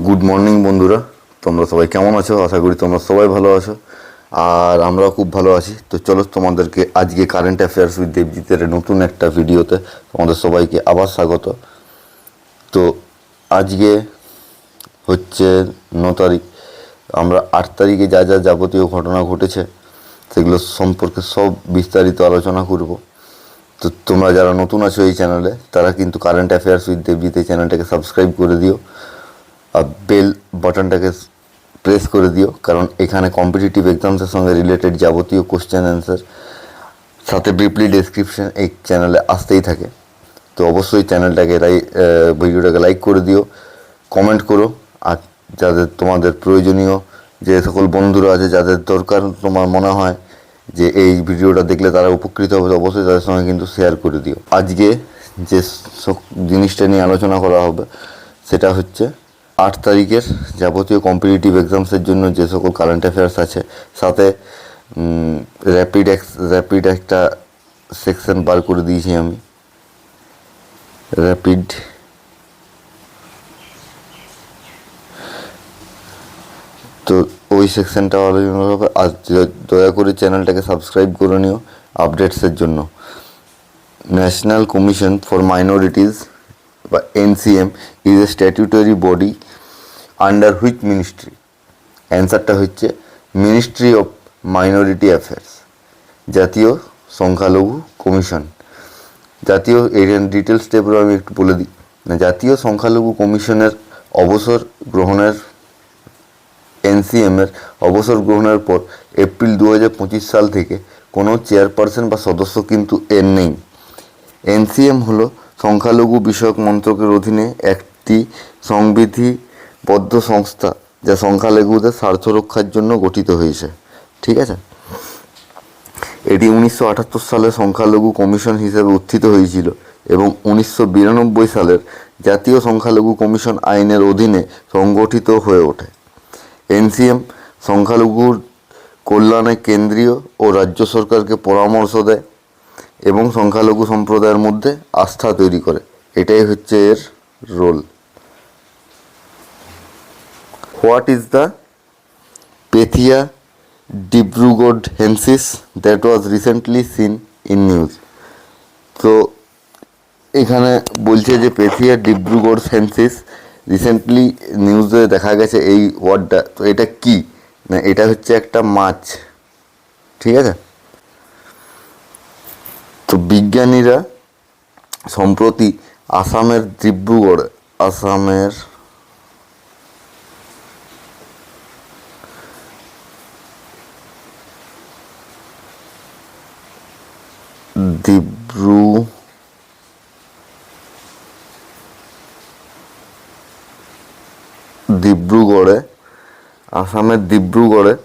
Good morning বন্ধুরা, তোমরা সবাই কেমন আছো? আশা করি তোমরা সবাই ভালো আছো, আর আমরাও খুব ভালো আছি। তো চলো তোমাদেরকে আজকে কারেন্ট অ্যাফেয়ার্স উইথ দেবজিতের নতুন একটা ভিডিওতে তোমাদের সবাইকে আবার স্বাগত। তো আজকে হচ্ছে 9 তারিখ। আমরা 8 তারিখে যা যা যাবতীয় ঘটনা ঘটেছে সেগুলো সম্পর্কে সব বিস্তারিত আলোচনা করব। তো তোমরা যারা নতুন আছো এই চ্যানেলে, তারা কিন্তু কারেন্ট অ্যাফেয়ার্স উইথ দেবজিৎ এই চ্যানেলটাকে সাবস্ক্রাইব করে দিও আর বেল বাটনটাকে প্রেস করে দিও, কারণ এখানে কম্পিটিটিভ এক্সামসের সঙ্গে রিলেটেড যাবতীয় কোশ্চেন অ্যান্সার সাথে ব্রিফলি ডেসক্রিপশন এই চ্যানেলে আসতেই থাকে। তো অবশ্যই চ্যানেলটাকে ভিডিওটাকে লাইক করে দিও, কমেন্ট করো, আর যাদের তোমাদের প্রয়োজনীয় যে সকল বন্ধুরা আছে, যাদের দরকার তোমার মনে হয় যে এই ভিডিওটা দেখলে তারা উপকৃত হবে, অবশ্যই তাদের সঙ্গে কিন্তু শেয়ার করে দিও। আজকে যে জিনিসটা নিয়ে আলোচনা করা হবে সেটা হচ্ছে 8 তারিখের যাবতীয় কম্পিটিটিভ এক্সামসের জন্য যে সকল কারেন্ট অ্যাফেয়ার্স আছে, সাথে র্যাপিড একটা সেকশন বার করে দিয়েছি আমি। র্যাপিড তো ওই সেকশনটা আলোচনা হবে। আর দয়া করে চ্যানেলটাকে সাবস্ক্রাইব করে নিও আপডেটসের জন্য। ন্যাশনাল কমিশন ফর মাইনরিটিস বা NCM is a statutory body under which ministry? অ্যান্সারটা হচ্ছে মিনিস্ট্রি অফ মাইনরিটি অ্যাফেয়ার্স, জাতীয় সংখ্যালঘু কমিশন। জাতীয় এর ডিটেল স্টেপগুলো আমি একটু বলে দিই। জাতীয় সংখ্যালঘু কমিশনের অবসর গ্রহণের NCM-এর অবসর গ্রহণের পর এপ্রিল 2025 সাল থেকে কোনো চেয়ারপারসন বা সদস্য কিন্তু এর নেই। NCM হলো সংখ্যালঘু বিষয়ক মন্ত্রকের অধীনে একটি সংবিধিবদ্ধ সংস্থা যা সংখ্যালঘুদের স্বার্থ রক্ষার জন্য গঠিত হয়েছে। ঠিক আছে, এটি 1978 সালে সংখ্যালঘু কমিশন হিসেবে উত্থিত হয়েছিল এবং 1992 সালের জাতীয় সংখ্যালঘু কমিশন আইনের অধীনে সংগঠিত হয়ে ওঠে। NCM সংখ্যালঘুর কল্যাণে কেন্দ্রীয় ও রাজ্য সরকারকে পরামর্শ দেয় এবং সংখ্যালঘু সম্প্রদায়ের মধ্যে আস্থা তৈরি করে। এটাই হচ্ছে এর রোল। হোয়াট ইজ দ্য পেথিয়া ডিব্রুগড় হেন্সিস that was recently seen in news? তো এখানে বলছে যে পেথিয়া ডিব্রুগড় হেন্সিস রিসেন্টলি নিউজে দেখা গেছে এই ওয়ার্ডটা। তো এটা কি না, এটা হচ্ছে একটা মাছ। ঠিক আছে, তো বিজ্ঞানীরা সম্প্রতি আসামের ডিব্রুগড় আসামের ডিব্রুগড়ে আসামের ডিব্রুগড়ের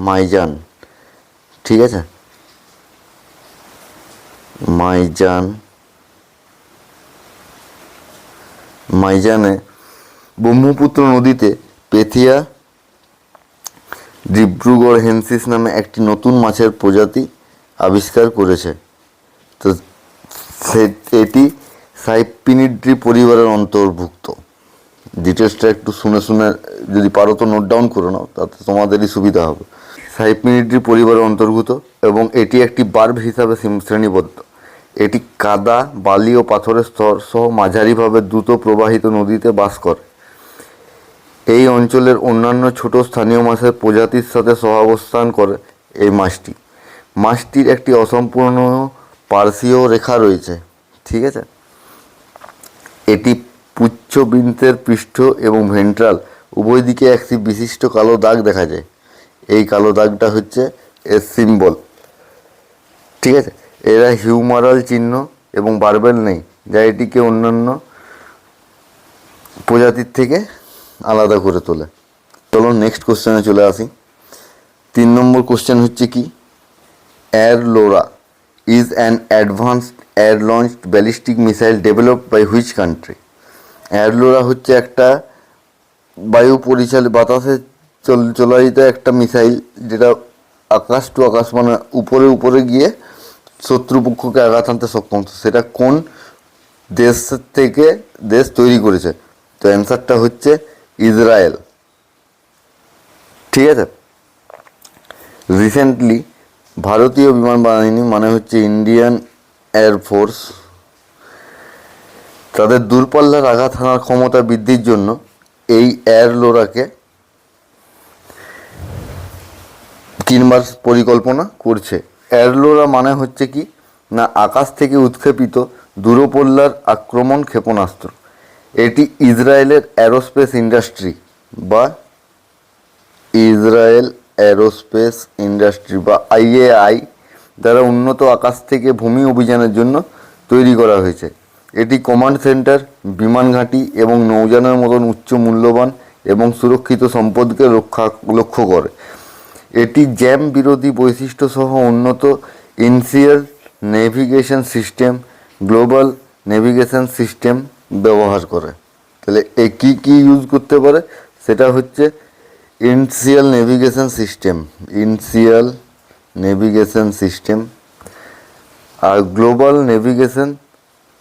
মাইজান, ঠিক আছে, মাইজানে ব্রহ্মপুত্র নদীতে পেথিয়া ডিব্রুগড় হেন্সিস নামে একটি নতুন মাছের প্রজাতি আবিষ্কার করেছে। তো এটি সাইপ্রিনিড্রি পরিবারের অন্তর্ভুক্ত। ডিটেলসটা একটু শুনে যদি পারো তো নোট ডাউন করে নাও, তাতে তোমাদেরই সুবিধা হবে। সাইপ্রিনিড্রি পরিবারের অন্তর্ভুক্ত এবং এটি একটি বার্ব হিসাবে শ্রেণীবদ্ধ। এটি কাদা, বালি ও পাথরের স্তর সহ মাঝারিভাবে দ্রুত প্রবাহিত নদীতে বাস করে। এই অঞ্চলের অন্যান্য ছোট স্থানীয় মাছের প্রজাতির সাথে সহাবস্থান করে এই মাছটির একটি অসম্পূর্ণ পার্শ্বীয় রেখা রয়েছে। ঠিক আছে, এটি পুচ্ছবৃন্তের পৃষ্ঠ এবং ভেন্ট্রাল উভয় দিকে একটি বিশিষ্ট কালো দাগ দেখা যায়। এই কালো দাগটা হচ্ছে এর সিম্বল। ঠিক আছে, এরা হিউমারাল চিহ্ন এবং বারবেল নেই, যা এটিকে অন্যান্য প্রজাতির থেকে আলাদা করে তোলে। চলো নেক্সট কোশ্চেনে চলে আসি। 3 নম্বর কোশ্চেন হচ্ছে কি, Air LORA is an advanced air launched ballistic missile developed by which country? Air LORA হচ্ছে একটা বায়ু পরিচালিত বাতাসে চালিত একটা মিসাইল, যেটা আকাশ টু আকাশ মানে উপরে গিয়ে শত্রুপক্ষকে আঘাত আনতে সক্ষম। সেটা কোন দেশ তৈরি করেছে? তো অ্যান্সারটা হচ্ছে ইসরায়েল। ঠিক আছে। রিসেন্টলি ভারতীয় বিমান বাহিনী মানে হচ্ছে ইন্ডিয়ান এয়ারফোর্স তাদের দূরপাল্লার আঘাত হানার ক্ষমতা বৃদ্ধির জন্য এই এয়ারলোরাকে কিনবার পরিকল্পনা করছে। এয়ারলোরা মানে হচ্ছে কি না, আকাশ থেকে উৎক্ষেপিত দূরপল্লার আক্রমণ ক্ষেপণাস্ত্র। এটি ইসরায়েলের অ্যারোস্পেস ইন্ডাস্ট্রি বা ইসরায়েল অ্যারোস্পেস ইন্ডাস্ট্রি বা আইএআই দ্বারা উন্নত আকাশ থেকে ভূমি অভিযানের জন্য তৈরি করা হয়েছে। এটি কমান্ড সেন্টার, বিমান ঘাঁটি এবং নৌযানের মতন উচ্চ মূল্যবান এবং সুরক্ষিত সম্পদকে লক্ষ্য করে। এটি জ্যাম বিরোধী বৈশিষ্ট্য সহ উন্নত inertial navigation system, global navigation system ব্যবহার করে। তাহলে এ কী ইউজ করতে পারে, সেটা হচ্ছে ইনসিয়াল নেভিগেশন সিস্টেম আর global navigation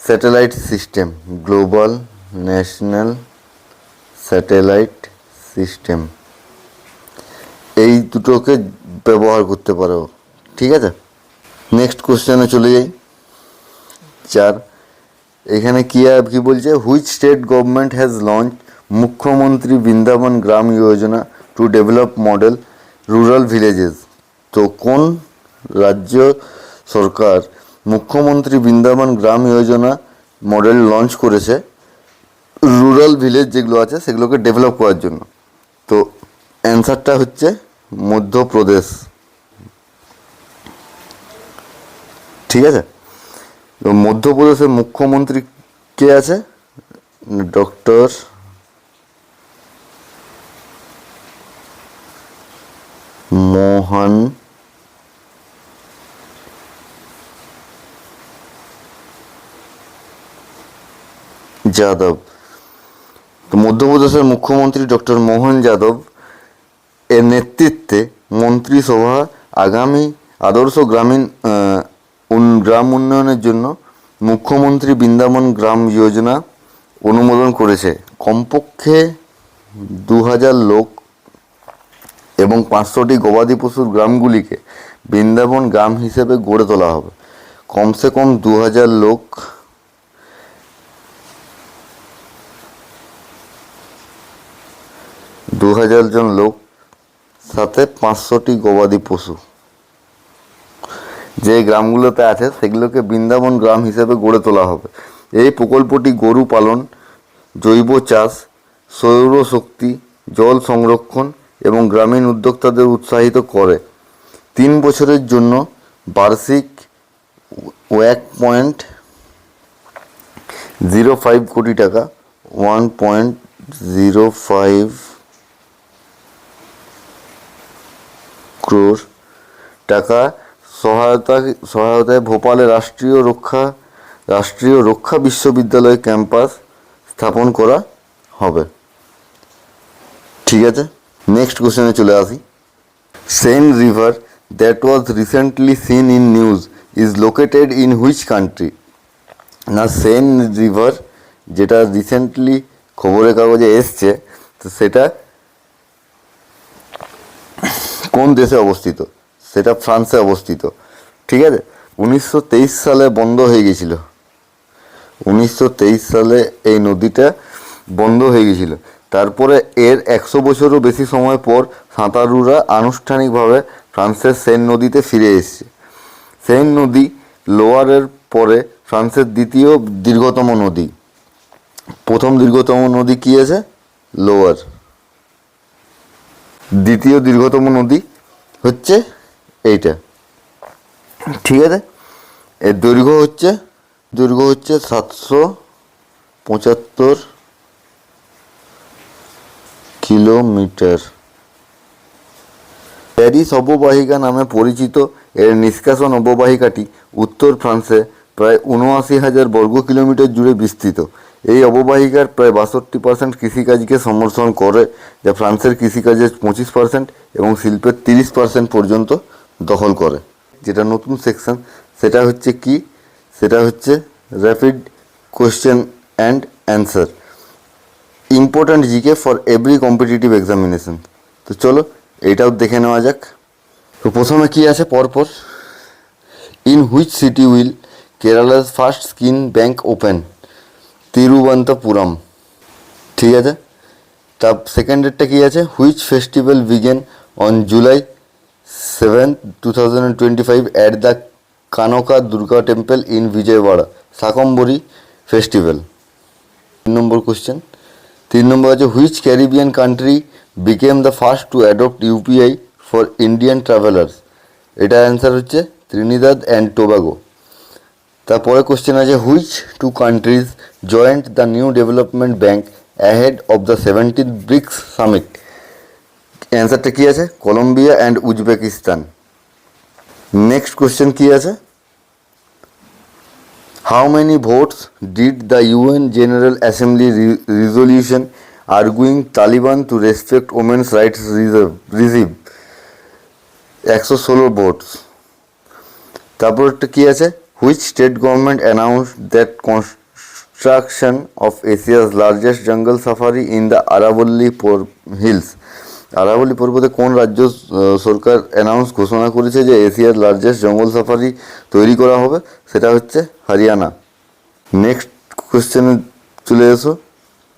satellite system, global national satellite system, এই দুটোকে ব্যবহার করতে পারো। ঠিক আছে, নেক্সট কোশ্চেনে চলে যাই। 4, এখানে কি বলছে, which state government has launch Mukhyamantri Vrindavan Gram Yojana to develop model rural villages. তো কোন রাজ্য সরকার মুখ্যমন্ত্রী বৃন্দাবন গ্রাম যোজনা মডেল লঞ্চ করেছে রুরাল ভিলেজ যেগুলো আছে সেগুলোকে ডেভেলপ করার জন্য? তো অ্যান্সারটা হচ্ছে মধ্যপ্রদেশ। ঠিক আছে, তো মধ্যপ্রদেশের মুখ্যমন্ত্রী কে আছে? ডক্টর মোহন যাদব। তো মধ্যপ্রদেশের মুখ্যমন্ত্রী ডক্টর মোহন যাদব এর নেতৃত্বে মন্ত্রিসভা আগামী আদর্শ গ্রাম উন্নয়নের জন্য মুখ্যমন্ত্রী বৃন্দাবন গ্রাম যোজনা অনুমোদন করেছে। কমপক্ষে 2000 লোক এবং 500টি গবাদি পশুর গ্রামগুলিকে বৃন্দাবন গ্রাম হিসেবে গড়ে তোলা হবে। কমসে কম 2000 লোক জন লোক সাথে 500টি গবাদি পশু যে গ্রামগুলোতে আছে সেগুলোকে বৃন্দাবন গ্রাম হিসেবে গড়ে তোলা হবে। এই প্রকল্পটি গরু পালন, জৈব চাষ, সৌরশক্তি, জল সংরক্ষণ এবং গ্রামীণ উদ্যোক্তাদের উৎসাহিত করে। 3 বছরের জন্য বার্ষিক 1.05 কোটি টাকা 1.05 crore টাকা সহায়তায় ভোপালে রাষ্ট্রীয় রক্ষা বিশ্ববিদ্যালয় ক্যাম্পাস স্থাপন করা হবে। ঠিক আছে, নেক্সট কোশ্চেনে চলে আসি। Sen river that was recently seen in news is located in which country? না, সেন রিভার যেটা রিসেন্টলি খবরের কাগজে এসছে তো সেটা কোন দেশে অবস্থিত? সেটা ফ্রান্সে অবস্থিত। ঠিক আছে, 1923 সালে বন্ধ হয়ে গেছিল। 1923 সালে এই নদীটা বন্ধ হয়ে গেছিল। তারপরে এর 100 বছরও বেশি সময় পর সাঁতারুরা আনুষ্ঠানিকভাবে ফ্রান্সের সেন নদীতে ফিরে এসেছে। সেন নদী লোয়ারের পরে ফ্রান্সের দ্বিতীয় দীর্ঘতম নদী। প্রথম দীর্ঘতম নদী কি আছে? লোয়ার। দ্বিতীয় দীর্ঘতম নদী হচ্ছে এইটা। ঠিক আছে, এর দৈর্ঘ্য হচ্ছে 775 কিলোমিটার। প্যারিস অববাহিকা নামে পরিচিত এর নিষ্কাশন অববাহিকাটি উত্তর ফ্রান্সে প্রায় 79,000 বর্গ কিলোমিটার জুড়ে বিস্তৃত। এই অববাহিকার প্রায় 62% কৃষিকাজকে সমর্থন করে, যা ফ্রান্সের কৃষিকাজের 25% এবং শিল্পের 30% পর্যন্ত দখল করে। যেটা নতুন সেকশন সেটা হচ্ছে কি? সেটা হচ্ছে rapid question and answer, important GK for every competitive examination. তো চলো এটাও দেখে নেওয়া যাক। তো প্রথমে কি আছে পরপর, ইন হুইচ সিটি উইল কেরালার first skin bank open, Thiruvananthapuram, ঠিক আছে। তার সেকেন্ডেরটা কী আছে, which festival begin on July 7, 2025 at the Kanaka Durga temple in Vijayawada, Shakambari festival. 3 নম্বর কোশ্চেন, 3 নম্বর আছে which Caribbean country became the first to adopt UPI for Indian travellers, এটার অ্যান্সার হচ্ছে ত্রিনিদাদ অ্যান্ড টোবাগো। তারপরে কোশ্চেন আছে which two countries joined the new development bank ahead of the 17th BRICS summit, অ্যান্সারটা কী আছে, Colombia and Uzbekistan. Next question কী আছে, how many votes did the UN General Assembly resolution urging Taliban to respect women's rights receive, 116 votes. তারপর একটা কী আছে, which state government announce that construction of Asia's largest jungle safari in the আরাবল্লী hills, আরাবল্লী পর্বতে কোন রাজ্য সরকার announce ঘোষণা করেছে যে এশিয়ার লার্জেস্ট জঙ্গল সাফারি তৈরি করা হবে, সেটা হচ্ছে হরিয়ানা। নেক্সট কোশ্চেনে চলে এসো।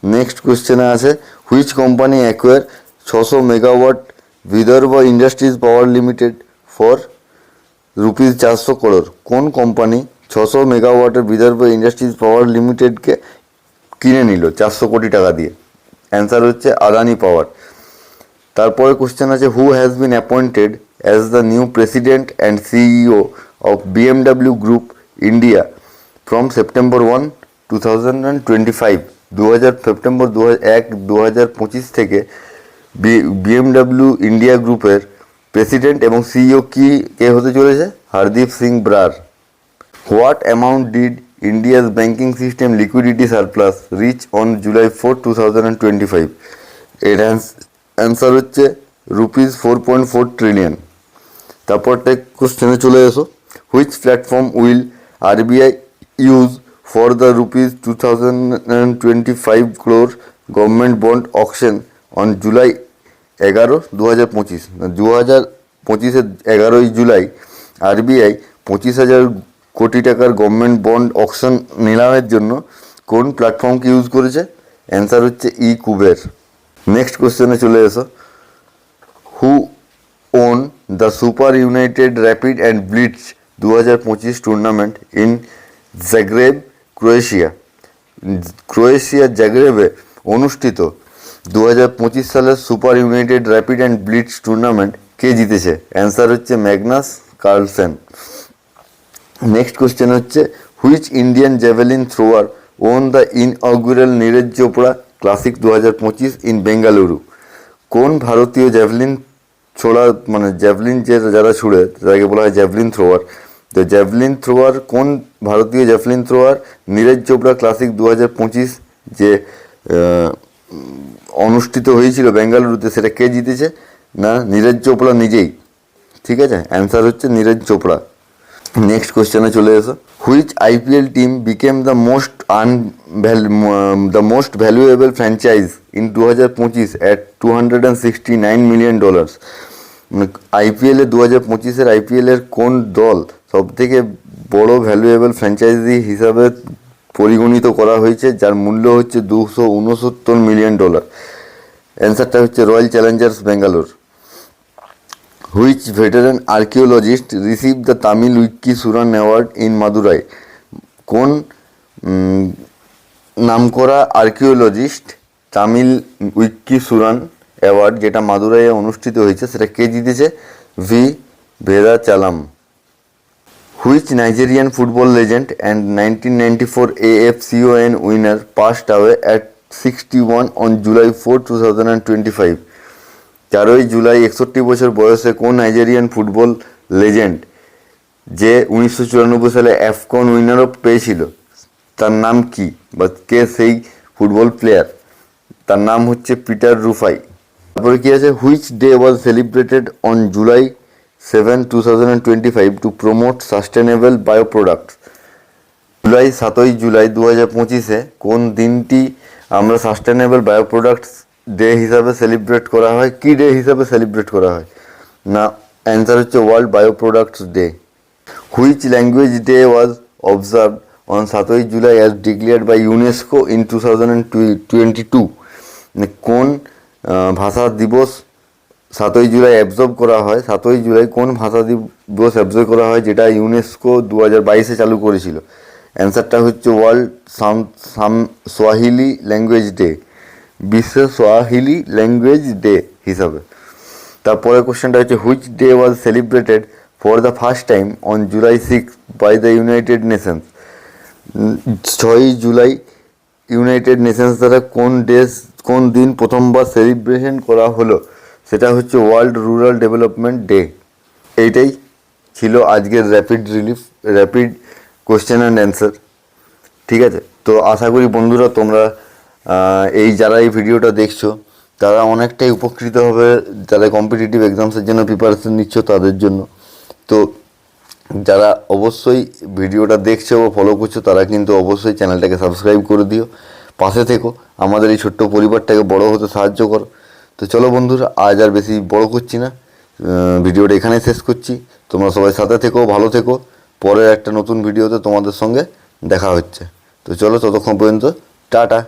নেক্সট কোশ্চেনে আছে which company acquire 600 megawatt Vidarbha industries power limited for ₹400 crore, কোন কোম্পানি 600 মেগাওয়াটের বিদর্ভ ইন্ডাস্ট্রিজ পাওয়ার লিমিটেডকে কিনে নিল 400 কোটি টাকা দিয়ে, অ্যান্সার হচ্ছে আদানি পাওয়ার। তারপরে কোশ্চেন আছে who has been appointed as the new president and CEO of BMW group India from September 1, 2025, September 2025 থেকে বিএমডাব্লিউ ইন্ডিয়া গ্রুপের প্রেসিডেন্ট এবং সিইও কে হতে চলেছে, Hardeep Singh Brar. What amount did India's banking system liquidity surplus rich on July 4, 2025, এর answer হচ্ছে ₹4.4 trillion. তারপরটা কোশ্চেনে চলে এসো, which platform will RBI use for the ₹2025 crore government bond auction on July 11, 2025, 2025-এর 11ই জুলাই আরবিআই 25,000 কোটি টাকার গভর্নমেন্ট বন্ড অকশন নিলামের জন্য কোন প্ল্যাটফর্মকে ইউজ করেছে, অ্যান্সার হচ্ছে কুবের। নেক্সট কোশ্চেনে চলে এসো, who won the super united rapid and blitz 2025 tournament in Zagreb, ক্রোয়েশিয়ার জাগ্রেবে অনুষ্ঠিত 2025 সালের super united rapid and blitz tournament কে জিতেছে, অ্যান্সার হচ্ছে ম্যাগনাস কার্লসেন। নেক্সট কোশ্চেন হচ্ছে which Indian javelin thrower won the inaugural Neeraj Chopra classic 2025 in Bengaluru, কোন ভারতীয় জ্যাভলিন ছোড়া মানে জ্যাভলিন যারা ছুড়ে তাদেরকে বলা হয় জ্যাভলিন থ্রোয়ার। তো জ্যাভলিন থ্রোয়ার কোন ভারতীয় javelin thrower Neeraj Chopra classic 2025 যে অনুষ্ঠিত হয়েছিল বেঙ্গালুরুতে, সেটা কে জিতেছে না নীরজ চোপড়া নিজেই, ঠিক আছে, অ্যান্সার হচ্ছে নীরজ চোপড়া। নেক্সট কোশ্চেনে চলে এসো, which IPL team became the most valuable franchise in 2025 at $269 million, আইপিএলে 2025-এর আইপিএলের কোন দল সবথেকে বড় ভ্যালুয়েবল ফ্র্যাঞ্চাইজি হিসাবে পরিগণিত করা হয়েছে, যার মূল্য হচ্ছে $269 million, অ্যান্সারটা হচ্ছে Royal Challengers Bangalore. Which veteran archaeologist receive the Tamil wiki Suran award in Madurai, কোন নামকরা archaeologist Tamil wiki Suran award যেটা মাদুরাইয়ে অনুষ্ঠিত হয়েছে সেটা কে জিতেছে, V Vedachalam. Which Nigerian football legend and 1994 AFCON winner passed away at 61 on July 4, 2025, 4ই জুলাই 61 বছর বয়সে কোন নাইজেরিয়ান ফুটবল লেজেন্ড যে 1994 সালে অ্যাফকন উইনারও পেয়েছিল তার নাম কি, বা কে সেই ফুটবল প্লেয়ার, তার নাম হচ্ছে পিটার রুফাই। তারপরে কি আছে, which day was celebrated on 7ই জুলাই 2025-এ কোন দিনটি আমরা সাস্টেনেবল বায়ো প্রোডাক্টস ডে হিসাবে সেলিব্রেট করা হয়? কি ডে হিসাবে সেলিব্রেট করা হয়? না, অ্যান্সার হচ্ছে world bio products day. Which language day was observe on 7ই July as declared by UNESCO in 2022? কোন ভাষা দিবস 7ই জুলাই অবজার্ভ করা হয়? 7ই জুলাই কোন ভাষা দিবস অবজার্ভ করা হয় যেটা ইউনেস্কো 2022-এ চালু করেছিল? অ্যান্সারটা হচ্ছে ওয়ার্ল্ড সোয়াহিলি ল্যাঙ্গুয়েজ ডে, বিশ্ব সোয়াহিলি ল্যাঙ্গুয়েজ ডে হিসাবে। তারপরে কোশ্চেনটা হচ্ছে which day was celebrated for the first time on July 6 by the United Nations? 6ই জুলাই ইউনাইটেড নেশনস দ্বারা কোন দিন প্রথমবার সেলিব্রেশন করা হলো? সেটা হচ্ছে ওয়ার্ল্ড রুরাল ডেভেলপমেন্ট ডে। এইটাই ছিল আজকের র্যাপিড কোশ্চেন অ্যান্ড অ্যান্সার। ঠিক আছে, তো আশা করি বন্ধুরা তোমরা যারা এই ভিডিওটা দেখছো তারা অনেকটাই উপকৃত হবে, যারা কম্পিটিটিভ এক্সামসের জন্য প্রিপারেশন নিচ্ছ তাদের জন্য। তো যারা অবশ্যই ভিডিওটা দেখছো ও ফলো করছো তারা কিন্তু অবশ্যই চ্যানেলটাকে সাবস্ক্রাইব করে দিও, পাশে থেকো, আমাদের এই ছোট্ট পরিবারটাকে বড় হতে সাহায্য করো। তো চলো বন্ধুরা, আজ আর বেশি বড় করছি না, ভিডিওটা এখানে শেষ করছি। তোমরা সবাই সাথে থেকো, ভালো থেকো। পরের একটা নতুন ভিডিওতে তোমাদের সঙ্গে দেখা হচ্ছে। তো চলো, ততক্ষণ পর্যন্ত টাটা।